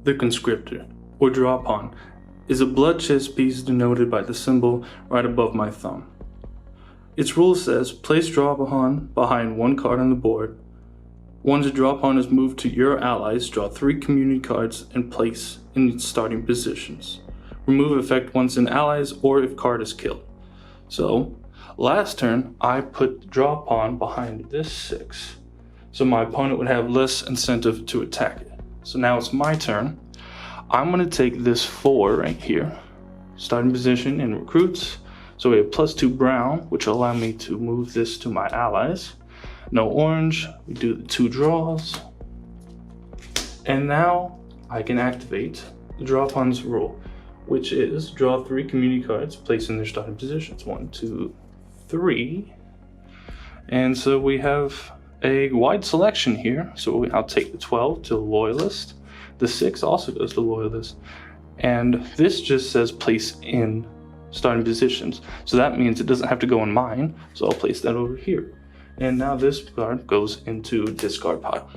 The Conscriptor, or draw pawn, is a blood chess piece denoted by the symbol right above my thumb. Its rule says, place draw pawn behind one card on the board. Once a draw pawn is moved to your allies, draw 3 community cards and place in its starting positions. Remove effect once in allies or if card is killed. So, last turn, I put the draw pawn behind this 6. So my opponent would have less incentive to attack it. So now it's my turn. I'm going to take this 4 right here, starting position in recruits. So we have +2 brown, which will allow me to move this to my allies. No orange, we do the 2 draws. And now I can activate the draw pawn's rule, which is draw 3 community cards, place in their starting positions. 1, 2, 3. And so we have a wide selection here. So I'll take the 12 to Loyalist. The 6 also goes to Loyalist. And this just says place in starting positions. So that means it doesn't have to go in mine. So I'll place that over here. And now this card goes into discard pile.